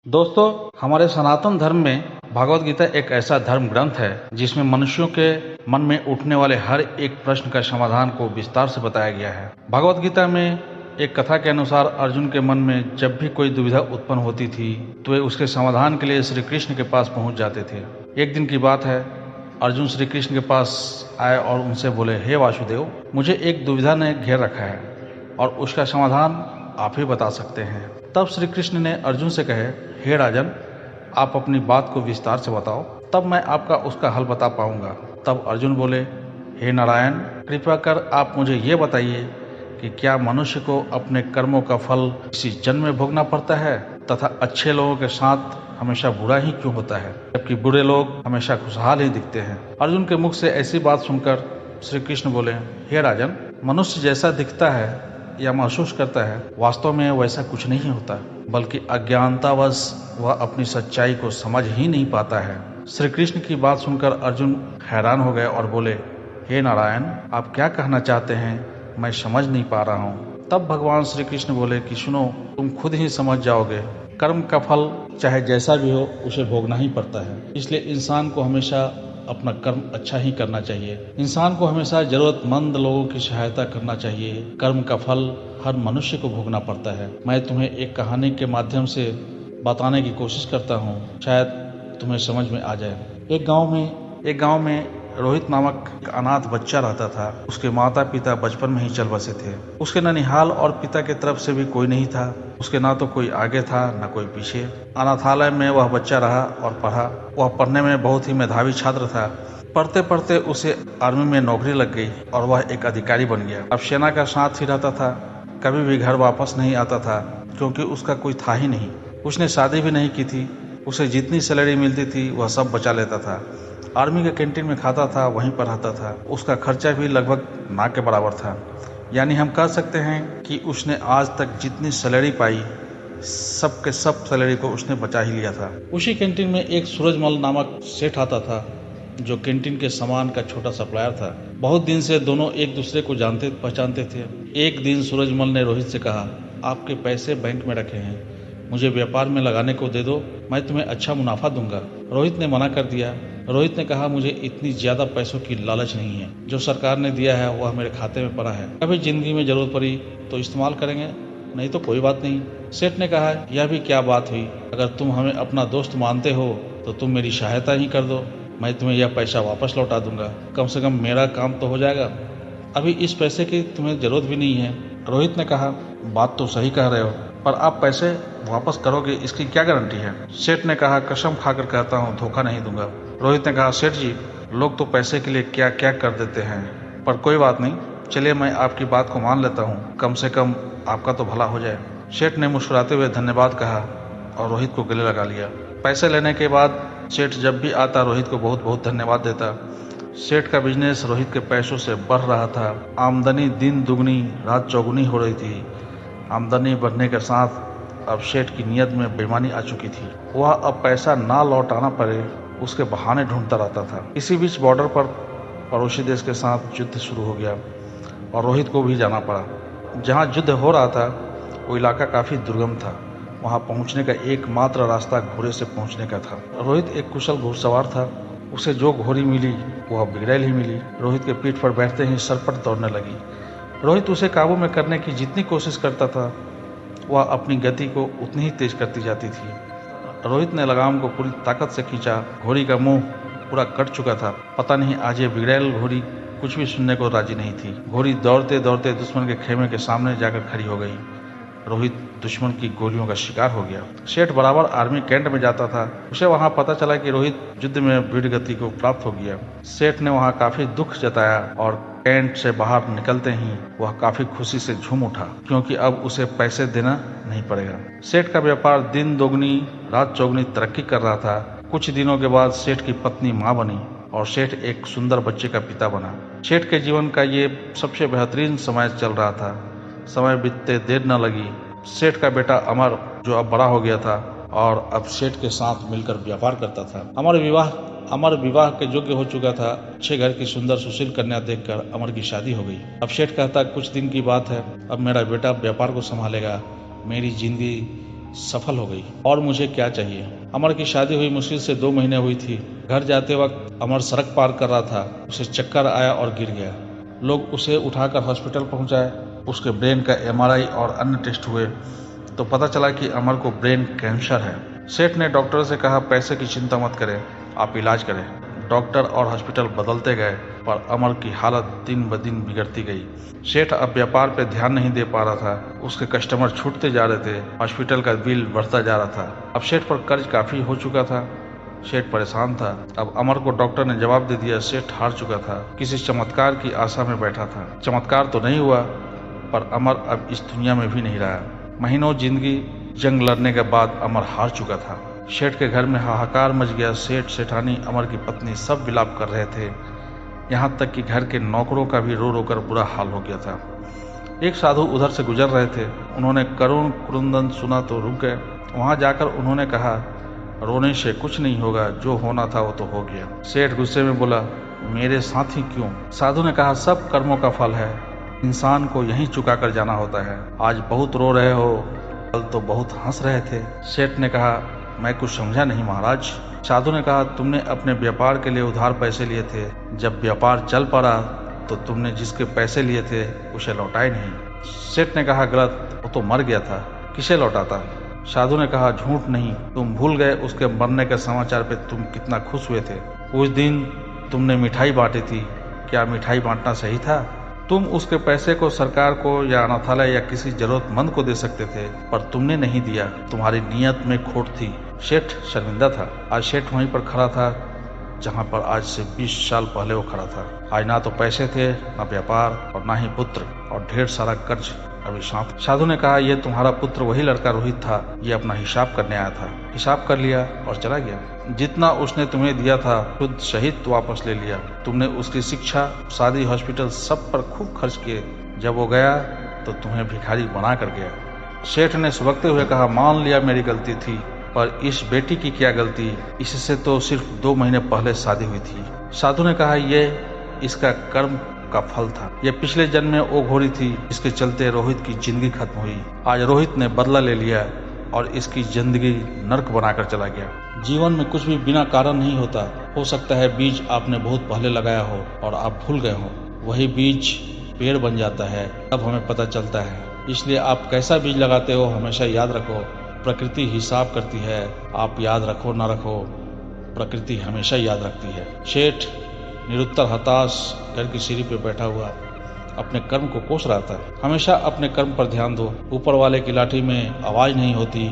दोस्तों, हमारे सनातन धर्म में भगवत गीता एक ऐसा धर्म ग्रंथ है जिसमें मनुष्यों के मन में उठने वाले हर एक प्रश्न का समाधान को विस्तार से बताया गया है। भगवत गीता में एक कथा के अनुसार अर्जुन के मन में जब भी कोई दुविधा उत्पन्न होती थी तो वे उसके समाधान के लिए श्री कृष्ण के पास पहुंच जाते थे। एक दिन की बात है, अर्जुन श्री कृष्ण के पास आए और उनसे बोले, हे वासुदेव, मुझे एक दुविधा ने घेर रखा है और उसका समाधान आप ही बता सकते हैं। तब श्री कृष्ण ने अर्जुन से कहे, हे राजन, आप अपनी बात को विस्तार से बताओ, तब मैं आपका उसका हल बता पाऊंगा। तब अर्जुन बोले, हे नारायण, कृपया कर आप मुझे ये बताइए कि क्या मनुष्य को अपने कर्मों का फल इसी जन्म में भोगना पड़ता है तथा अच्छे लोगों के साथ हमेशा बुरा ही क्यों होता है, जबकि बुरे लोग हमेशा खुशहाल ही दिखते हैं। अर्जुन के मुख से ऐसी बात सुनकर श्री कृष्ण बोले, हे राजन, मनुष्य जैसा दिखता है या महसूस करता है, वास्तव में वैसा कुछ नहीं होता, बल्कि अज्ञानतावश वह अपनी सच्चाई को समझ ही नहीं पाता है। श्री कृष्ण की बात सुनकर अर्जुन हैरान हो गए और बोले, हे नारायण, आप क्या कहना चाहते हैं, मैं समझ नहीं पा रहा हूँ। तब भगवान श्री कृष्ण बोले कि सुनो, तुम खुद ही समझ जाओगे। कर्म का फल चाहे जैसा भी हो उसे भोगना ही पड़ता है, इसलिए इंसान को हमेशा अपना कर्म अच्छा ही करना चाहिए। इंसान को हमेशा जरूरतमंद लोगों की सहायता करना चाहिए। कर्म का फल हर मनुष्य को भोगना पड़ता है। मैं तुम्हें एक कहानी के माध्यम से बताने की कोशिश करता हूँ, शायद तुम्हें समझ में आ जाए। एक गांव में रोहित नामक एक अनाथ बच्चा रहता था। उसके माता पिता बचपन में ही चल बसे थे। उसके ननिहाल और पिता की तरफ से भी कोई नहीं था। उसके ना तो कोई आगे था न कोई पीछे। अनाथालय में वह बच्चा रहा और पढ़ा। वह पढ़ने में बहुत ही मेधावी छात्र था। पढ़ते पढ़ते उसे आर्मी में नौकरी लग गई और वह एक अधिकारी बन गया। अब सेना का साथ ही रहता था, कभी भी घर वापस नहीं आता था क्योंकि उसका कोई था ही नहीं। उसने शादी भी नहीं की थी। उसे जितनी सैलरी मिलती थी वह सब बचा लेता था। आर्मी के कैंटीन में खाता था, वहीं पर रहता था। उसका खर्चा भी लगभग ना के बराबर था। यानी हम कह सकते हैं कि उसने आज तक जितनी सैलरी पाई, सब के सब सैलरी को उसने बचा ही लिया था। उसी कैंटीन में एक सूरजमल नामक सेठ आता था, जो कैंटीन के सामान का छोटा सप्लायर था। बहुत दिन से दोनों एक दूसरे को जानते पहचानते थे। एक दिन सूरजमल ने रोहित से कहा, आपके पैसे बैंक में रखे हैं, मुझे व्यापार में लगाने को दे दो, मैं तुम्हें अच्छा मुनाफा दूंगा। रोहित ने मना कर दिया। रोहित ने कहा, मुझे इतनी ज्यादा पैसों की लालच नहीं है। जो सरकार ने दिया है वह मेरे खाते में पड़ा है। कभी जिंदगी में जरूरत पड़ी तो इस्तेमाल करेंगे, नहीं तो कोई बात नहीं। सेठ ने कहा, यह भी क्या बात हुई, अगर तुम हमें अपना दोस्त मानते हो तो तुम मेरी सहायता ही कर दो, मैं तुम्हें यह पैसा वापस लौटा दूंगा। कम से कम मेरा काम तो हो जाएगा। अभी इस पैसे की तुम्हें जरूरत भी नहीं है। रोहित ने कहा, बात तो सही कह रहे हो, पर आप पैसे वापस करोगे इसकी क्या गारंटी है। सेठ ने कहा, कसम खाकर कहता हूँ, धोखा नहीं दूंगा। रोहित ने कहा, सेठ जी, लोग तो पैसे के लिए क्या क्या कर देते हैं, पर कोई बात नहीं, चलिए मैं आपकी बात को मान लेता हूँ, कम से कम आपका तो भला हो जाए। सेठ ने मुस्कुराते हुए धन्यवाद कहा और रोहित को गले लगा लिया। पैसे लेने के बाद सेठ जब भी आता रोहित को बहुत बहुत धन्यवाद देता। सेठ का बिजनेस रोहित के पैसों से बढ़ रहा था। आमदनी दिन दुगनी रात चौगुनी हो रही थी। आमदनी बढ़ने के साथ अब सेठ की नीयत में बेईमानी आ चुकी थी। वह अब पैसा ना लौटाना पड़े उसके बहाने ढूंढता रहता था। इसी बीच बॉर्डर पर पड़ोसी देश के साथ युद्ध शुरू हो गया और रोहित को भी जाना पड़ा। जहाँ युद्ध हो रहा था वो इलाका काफी दुर्गम था। वहाँ पहुँचने का एकमात्र रास्ता घोड़े से पहुँचने का था। रोहित एक कुशल घुड़सवार था। उसे जो घोड़ी मिली वह बिगड़ैल ही मिली। रोहित के पीठ पर बैठते ही सरपट दौड़ने लगी। रोहित उसे काबू में करने की जितनी कोशिश करता था वह अपनी गति को उतनी ही तेज करती जाती थी। रोहित ने लगाम को पूरी ताकत से खींचा। घोड़ी का मुंह पूरा कट चुका था। पता नहीं आज ये बिगड़ैल घोड़ी कुछ भी सुनने को राजी नहीं थी। घोड़ी दौड़ते दौड़ते दुश्मन के खेमे के सामने जाकर खड़ी हो गई। रोहित दुश्मन की गोलियों का शिकार हो गया। सेठ बराबर आर्मी कैंट में जाता था। उसे वहां पता चला कि रोहित युद्ध में वीर गति को प्राप्त हो गया। सेठ ने वहां काफी दुख जताया और कैंट से बाहर निकलते ही वह काफी खुशी से झूम उठा, क्योंकि अब उसे पैसे देना नहीं पड़ेगा। सेठ का व्यापार दिन दोगुनी रात चौगुनी तरक्की कर रहा था। कुछ दिनों के बाद सेठ की पत्नी माँ बनी और सेठ एक सुंदर बच्चे का पिता बना। सेठ के जीवन का ये सबसे बेहतरीन समय चल रहा था। समय बीतते देर न लगी। सेठ का बेटा अमर, जो अब बड़ा हो गया था और अब सेठ के साथ मिलकर व्यापार करता था। अमर विवाह के योग्य हो चुका था। अच्छे घर की सुंदर सुशील कन्या देखकर अमर की शादी हो गई। अब सेठ कहता, कुछ दिन की बात है, अब मेरा बेटा व्यापार को संभालेगा, मेरी जिंदगी सफल हो गई। और मुझे क्या चाहिए। अमर की शादी हुई मुश्किल से 2 महीने हुई थी। घर जाते वक्त अमर सड़क पार कर रहा था। उसे चक्कर आया और गिर गया। लोग उसे उठाकर हॉस्पिटल पहुंचाए। उसके ब्रेन का MRI और अन्य टेस्ट हुए तो पता चला कि अमर को ब्रेन कैंसर है। सेठ ने डॉक्टर से कहा, पैसे की चिंता मत करें, आप इलाज करें। डॉक्टर और हॉस्पिटल बदलते गए पर अमर की हालत दिन ब दिन बिगड़ती गई। सेठ अब व्यापार पे ध्यान नहीं दे पा रहा था। उसके कस्टमर छूटते जा रहे थे। हॉस्पिटल का बिल बढ़ता जा रहा था। अब सेठ पर कर्ज काफी हो चुका था। सेठ परेशान था। अब अमर को डॉक्टर ने जवाब दे दिया। सेठ हार चुका था। किसी चमत्कार की आशा में बैठा था। चमत्कार तो नहीं हुआ पर अमर अब इस दुनिया में भी नहीं रहा। महीनों जिंदगी जंग लड़ने के बाद अमर हार चुका था। सेठ के घर में हाहाकार मच गया। सेठ, सेठानी, अमर की पत्नी सब विलाप कर रहे थे। यहाँ तक कि घर के नौकरों का भी रो रो कर बुरा हाल हो गया था। एक साधु उधर से गुजर रहे थे। उन्होंने करुण क्रुंदन सुना तो रुक गए। वहां जाकर उन्होंने कहा, रोने से कुछ नहीं होगा, जो होना था वो तो हो गया। सेठ गुस्से में बोला, मेरे साथ ही क्यों? साधु ने कहा, सब कर्मों का फल है, इंसान को यहीं चुका कर जाना होता है। आज बहुत रो रहे हो, कल तो बहुत हंस रहे थे। सेठ ने कहा, मैं कुछ समझा नहीं महाराज। साधु ने कहा, तुमने अपने व्यापार के लिए उधार पैसे लिए थे। जब व्यापार चल पड़ा तो तुमने जिसके पैसे लिए थे उसे लौटाए नहीं। सेठ ने कहा, गलत, वो तो मर गया था, किसे लौटाता? साधु ने कहा, झूठ नहीं, तुम भूल गए उसके मरने के समाचार पे तुम कितना खुश हुए थे। उस दिन तुमने मिठाई बांटी थी। क्या मिठाई बांटना सही था? तुम उसके पैसे को सरकार को या अनाथालय या किसी जरूरतमंद को दे सकते थे, पर तुमने नहीं दिया। तुम्हारी नीयत में खोट थी। सेठ शर्मिंदा था। आज सेठ वहीं पर खड़ा था जहां पर आज से 20 साल पहले वो खड़ा था। आज ना तो पैसे थे, ना व्यापार और ना ही पुत्र, और ढेर सारा कर्ज अभी साथ। साधु ने कहा, ये तुम्हारा पुत्र वही लड़का रोहित था। ये अपना हिसाब करने आया था। हिसाब कर लिया और चला गया। जितना उसने तुम्हें दिया था खुद सहित वापस ले लिया। तुमने उसकी शिक्षा, शादी, हॉस्पिटल सब पर खूब खर्च किए। जब वो गया तो तुम्हें भिखारी बना कर गया। सेठ ने सुबकते हुए कहा, मान लिया मेरी गलती थी, पर इस बेटी की क्या गलती? इससे तो सिर्फ 2 महीने पहले शादी हुई थी। साधु ने कहा, ये इसका कर्म का फल था। यह पिछले जन्म में वो घोड़ी थी, इसके चलते रोहित की जिंदगी खत्म हुई। आज रोहित ने बदला ले लिया और इसकी जिंदगी नर्क बनाकर चला गया। जीवन में कुछ भी बिना कारण नहीं होता। हो सकता है बीज आपने बहुत पहले लगाया हो और आप भूल गए हो। वही बीज पेड़ बन जाता है, तब हमें पता चलता है। इसलिए आप कैसा बीज लगाते हो हमेशा याद रखो, प्रकृति हिसाब करती है। आप याद रखो ना रखो, प्रकृति हमेशा याद रखती है। सेठ निरुत्तर हताश घर की सीढ़ी पे बैठा हुआ अपने कर्म को कोस रहा था। हमेशा अपने कर्म पर ध्यान दो। ऊपर वाले की लाठी में आवाज नहीं होती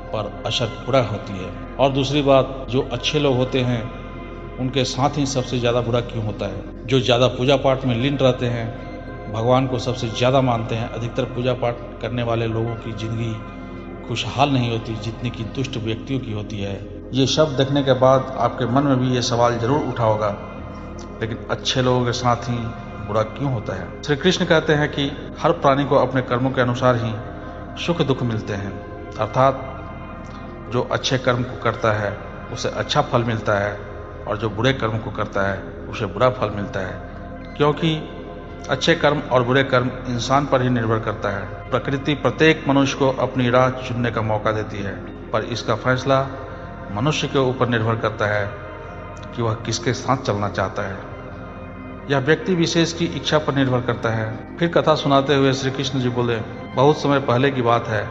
पर असर बुरा होती है। और दूसरी बात, जो अच्छे लोग होते हैं उनके साथ ही सबसे ज्यादा बुरा क्यों होता है? जो ज्यादा पूजा पाठ में लीन रहते हैं, भगवान को सबसे ज्यादा मानते हैं, अधिकतर पूजा पाठ करने वाले लोगों की जिंदगी खुशहाल नहीं होती जितनी कि दुष्ट व्यक्तियों की होती है। ये शब्द देखने के बाद आपके मन में भी ये सवाल जरूर उठा होगा, लेकिन अच्छे लोगों के साथ ही बुरा क्यों होता है? श्री कृष्ण कहते हैं कि हर प्राणी को अपने कर्मों के अनुसार ही सुख दुख मिलते हैं। अर्थात जो अच्छे कर्म को करता है उसे अच्छा फल मिलता है और जो बुरे कर्म को करता है उसे बुरा फल मिलता है, क्योंकि अच्छे कर्म और बुरे कर्म इंसान पर ही निर्भर करता है। प्रकृति प्रत्येक मनुष्य को अपनी राह चुनने का मौका देती है, पर इसका फैसला मनुष्य के ऊपर निर्भर करता है कि वह किसके साथ चलना चाहता है। यह व्यक्ति विशेष की इच्छा पर निर्भर करता है। फिर कथा सुनाते हुए श्री कृष्ण जी बोले, बहुत समय पहले की बात है।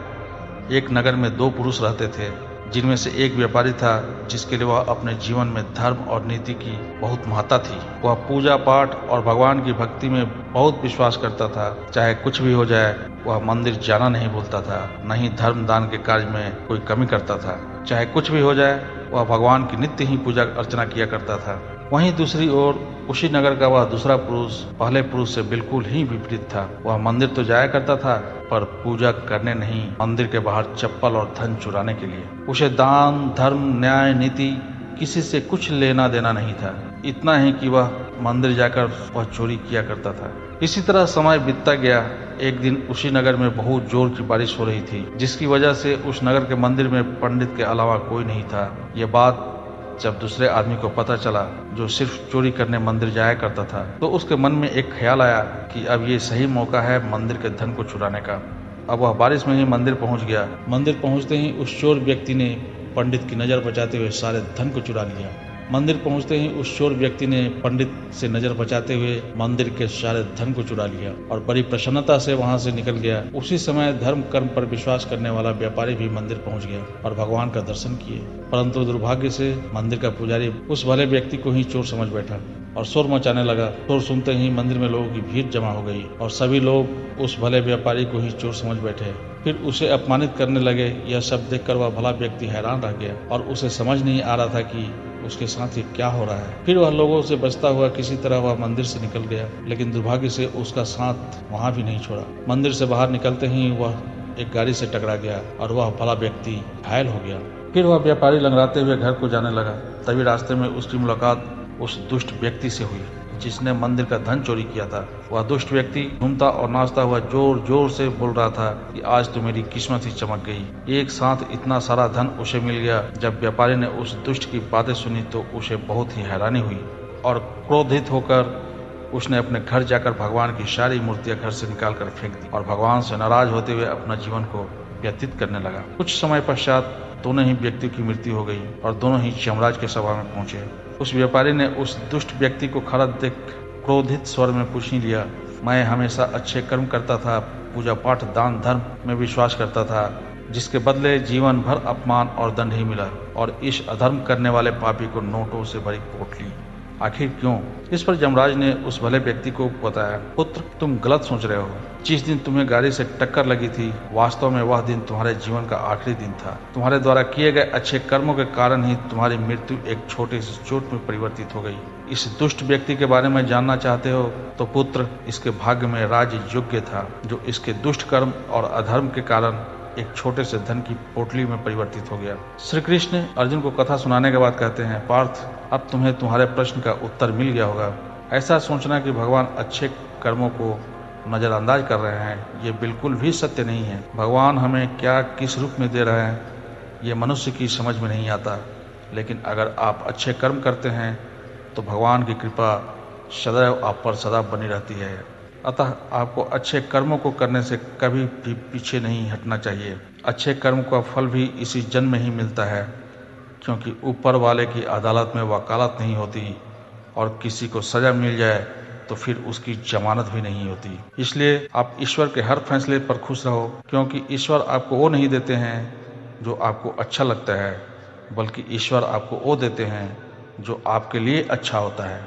एक नगर में 2 पुरुष रहते थे, जिनमें से एक व्यापारी था जिसके लिए वह अपने जीवन में धर्म और नीति की बहुत महत्ता थी। वह पूजा पाठ और भगवान की भक्ति में बहुत विश्वास करता था। चाहे कुछ भी हो जाए वह मंदिर जाना नहीं भूलता था, न ही धर्म दान के कार्य में कोई कमी करता था। चाहे कुछ भी हो जाए वह भगवान की नित्य ही पूजा अर्चना किया करता था। वहीं दूसरी ओर उसी नगर का वह दूसरा पुरुष पहले पुरुष से बिल्कुल ही विपरीत था। वह मंदिर तो जाया करता था पर पूजा करने नहीं, मंदिर के बाहर चप्पल और धन चुराने के लिए। उसे दान, धर्म, न्याय, नीति किसी से कुछ लेना देना नहीं था। इतना ही कि वह मंदिर जाकर वह चोरी किया करता था। इसी तरह समय बीतता गया। एक दिन उसी नगर में बहुत जोर की बारिश हो रही थी, जिसकी वजह से उस नगर के मंदिर में पंडित के अलावा कोई नहीं था। ये बात जब दूसरे आदमी को पता चला, जो सिर्फ चोरी करने मंदिर जाया करता था, तो उसके मन में एक ख्याल आया कि अब ये सही मौका है मंदिर के धन को चुराने का। अब वह बारिश में ही मंदिर पहुंच गया। मंदिर पहुंचते ही उस चोर व्यक्ति ने पंडित की नजर बचाते हुए सारे धन को चुरा लिया। मंदिर पहुंचते ही उस चोर व्यक्ति ने पंडित से नजर बचाते हुए मंदिर के सारे धन को चुरा लिया और बड़ी प्रसन्नता से वहां से निकल गया। उसी समय धर्म कर्म पर विश्वास करने वाला व्यापारी भी मंदिर पहुंच गया और भगवान का दर्शन किए, परंतु दुर्भाग्य से मंदिर का पुजारी उस भले व्यक्ति को ही चोर समझ बैठा और शोर मचाने लगा। शोर सुनते ही मंदिर में लोगों की भीड़ जमा हो गई और सभी लोग उस भले व्यापारी को ही चोर समझ बैठे। फिर उसे अपमानित करने लगे। यह सब देखकर वह भला व्यक्ति हैरान रह गया और उसे समझ नहीं आ रहा था कि उसके साथ ये क्या हो रहा है। फिर वह लोगों से बचता हुआ किसी तरह वह मंदिर से निकल गया, लेकिन दुर्भाग्य से उसका साथ वहां भी नहीं छोड़ा। मंदिर से बाहर निकलते ही वह एक गाड़ी से टकरा गया और वह भला व्यक्ति घायल हो गया। फिर वह व्यापारी लंगड़ाते हुए घर को जाने लगा। तभी रास्ते में उसकी मुलाकात उस दुष्ट व्यक्ति से हुई जिसने मंदिर का धन चोरी किया था। वह दुष्ट व्यक्ति घूमता और नाचता हुआ जोर जोर से बोल रहा था कि आज तो मेरी किस्मत ही चमक गई। एक साथ इतना सारा धन उसे मिल गया। जब व्यापारी ने उस दुष्ट की बातें सुनी तो उसे बहुत ही हैरानी हुई और क्रोधित होकर उसने अपने घर जाकर भगवान की सारी मूर्तियां घर से निकाल कर फेंक दी और भगवान से नाराज होते हुए अपना जीवन को व्यतीत करने लगा। कुछ समय पश्चात दोनों ही व्यक्तियों की मृत्यु हो गई और दोनों ही यमराज के सभा में पहुंचे। उस व्यापारी ने उस दुष्ट व्यक्ति को खड़ा देख क्रोधित स्वर में पूछ ही लिया, मैं हमेशा अच्छे कर्म करता था, पूजा पाठ दान धर्म में विश्वास करता था, जिसके बदले जीवन भर अपमान और दंड ही मिला और इस अधर्म करने वाले पापी को नोटों से भरी पोटली, आखिर क्यों? इस पर यमराज ने उस भले व्यक्ति को बताया, पुत्र तुम गलत सोच रहे हो। जिस दिन तुम्हें गाड़ी से टक्कर लगी थी वास्तव में वह दिन तुम्हारे जीवन का आखिरी दिन था। तुम्हारे द्वारा किए गए अच्छे कर्मों के कारण ही तुम्हारी मृत्यु एक छोटे से चोट में परिवर्तित हो गई। इस दुष्ट व्यक्ति के बारे में जानना चाहते हो तो पुत्र, इसके भाग्य में राज्य योग्य था जो इसके दुष्ट कर्म और अधर्म के कारण एक छोटे से धन की पोटली में परिवर्तित हो गया। श्री कृष्ण अर्जुन को कथा सुनाने के बाद कहते हैं, पार्थ अब तुम्हें तुम्हारे प्रश्न का उत्तर मिल गया होगा। ऐसा सोचना कि भगवान अच्छे कर्मों को नजरअंदाज कर रहे हैं, ये बिल्कुल भी सत्य नहीं है। भगवान हमें क्या किस रूप में दे रहे हैं ये मनुष्य की समझ में नहीं आता, लेकिन अगर आप अच्छे कर्म करते हैं तो भगवान की कृपा सदैव आप पर सदा बनी रहती है। अतः आपको अच्छे कर्मों को करने से कभी भी पीछे नहीं हटना चाहिए। अच्छे कर्म का फल भी इसी जन्म में ही मिलता है, क्योंकि ऊपर वाले की अदालत में वकालत नहीं होती और किसी को सजा मिल जाए तो फिर उसकी जमानत भी नहीं होती। इसलिए आप ईश्वर के हर फैसले पर खुश रहो, क्योंकि ईश्वर आपको वो नहीं देते हैं जो आपको अच्छा लगता है, बल्कि ईश्वर आपको वो देते हैं जो आपके लिए अच्छा होता है।